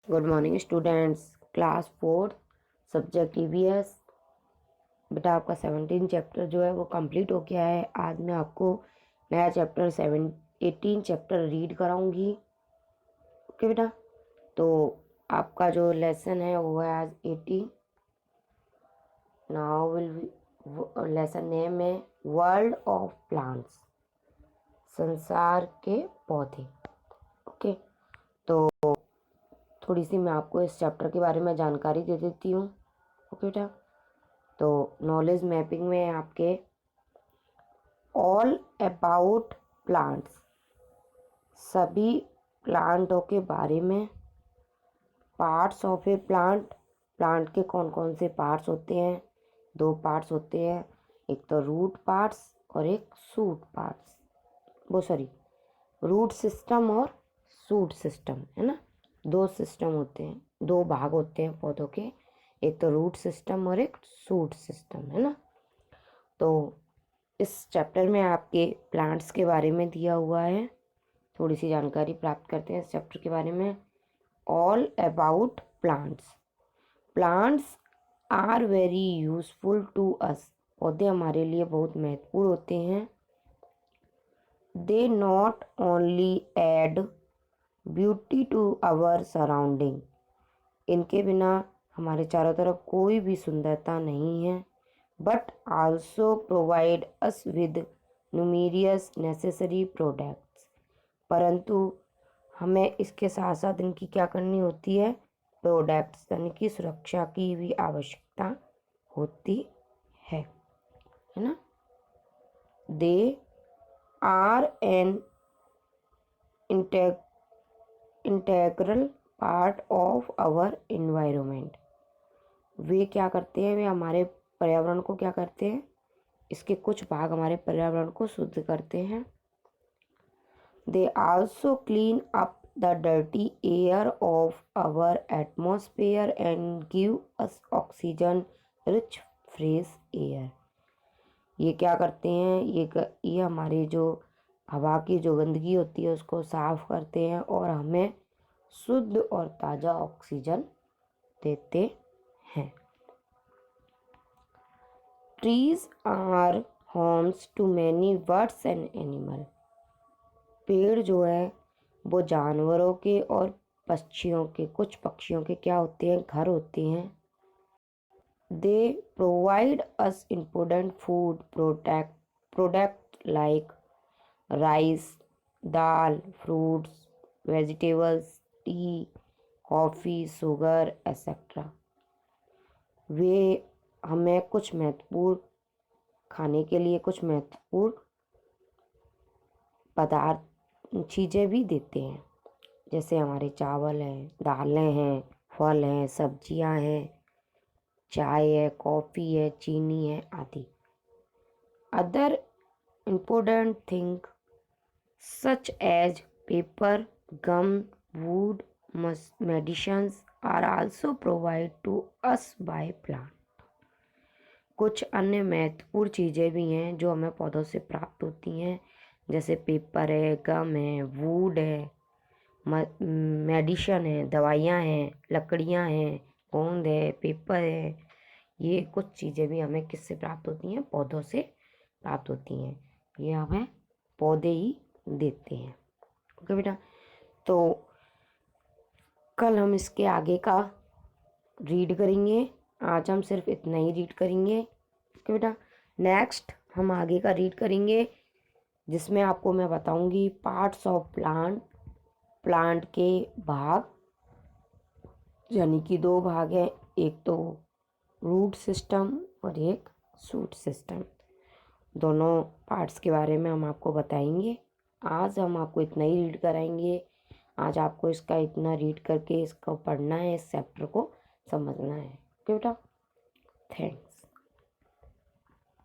Good morning students. Class 4 subject EVS. बेटा आपका 17 chapter जो है वो कंप्लीट हो गया है। आज मैं आपको नया चैप्टर 18 चैप्टर रीड कराऊंगी। ओके बेटा, तो आपका जो लेसन है वो है आज 18। नाउ विल लेसन नेम है वर्ल्ड ऑफ प्लांट्स, संसार के पौधे। ओके, तो थोड़ी सी मैं आपको इस चैप्टर के बारे में जानकारी दे देती हूँ। ओके बेटा, तो नॉलेज मैपिंग में आपके ऑल अबाउट प्लांट्स, सभी प्लांटों के बारे में। Parts of A plant, plant के कौन कौन से पार्ट्स होते हैं। दो पार्ट्स होते हैं, एक तो रूट पार्ट्स और एक सूट पार्ट्स। वो सॉरी, रूट सिस्टम और सूट सिस्टम, है ना। दो सिस्टम होते हैं, दो भाग होते हैं पौधों के, एक तो रूट सिस्टम और एक सूट सिस्टम, है ना। तो इस चैप्टर में आपके प्लांट्स के बारे में दिया हुआ है। थोड़ी सी जानकारी प्राप्त करते हैं इस चैप्टर के बारे में। All about plants. Plants are very useful to us. पौधे हमारे लिए बहुत महत्वपूर्ण होते हैं। They not only add beauty to our surrounding. इनके बिना हमारे चारों तरफ कोई भी सुंदरता नहीं है, but also provide us with numerous necessary products. परंतु हमें इसके साथ साथ इनकी क्या करनी होती है, प्रोडक्ट्स यानी कि सुरक्षा की भी आवश्यकता होती है ना। They are an integral part of our environment. वे क्या करते हैं, वे हमारे पर्यावरण को क्या करते हैं, इसके कुछ भाग हमारे पर्यावरण को शुद्ध करते हैं। They also clean up the dirty air of our atmosphere and give us oxygen rich fresh air. ये क्या करते हैं, ये हमारी जो हवा की जो गंदगी होती है उसको साफ करते हैं और हमें शुद्ध और ताज़ा ऑक्सीजन देते हैं। Trees are homes to many birds and animal. पेड़ जो है वो जानवरों के और पक्षियों के, कुछ पक्षियों के क्या होते हैं, घर होते हैं। They provide us important food product like rice, dal, fruits, vegetables, tea, coffee, sugar etcetera. वे हमें कुछ महत्वपूर्ण खाने के लिए कुछ महत्वपूर्ण पदार्थ चीज़ें भी देते हैं, जैसे हमारे चावल हैं, दालें हैं, फल हैं, सब्जियां हैं, चाय है, कॉफ़ी है, चीनी है आदि। Other important thing such as paper, gum, wood, medicines are also provide to us by plant. कुछ अन्य महत्वपूर्ण चीज़ें भी हैं जो हमें पौधों से प्राप्त होती हैं, जैसे पेपर है, गम है, वुड है, मेडिसिन है, दवाइयाँ हैं, लकड़ियाँ हैं, गोंद है, पेपर है। ये कुछ चीज़ें भी हमें किससे प्राप्त होती हैं, पौधों से प्राप्त होती हैं। ये हमें पौधे ही देते हैं। ओके बेटा, तो कल हम इसके आगे का रीड करेंगे। आज हम सिर्फ इतना ही रीड करेंगे। ओके बेटा, नेक्स्ट हम आगे का रीड करेंगे जिसमें आपको मैं बताऊंगी पार्ट्स ऑफ प्लांट। प्लांट के भाग, यानी कि दो भाग हैं, एक तो रूट सिस्टम और एक शूट सिस्टम। दोनों पार्ट्स के बारे में हम आपको बताएंगे। आज हम आपको इतना ही रीड कराएंगे। आज आपको इसका इतना रीड करके इसको पढ़ना है, इस चैप्टर को समझना है। ओके बेटा, थैंक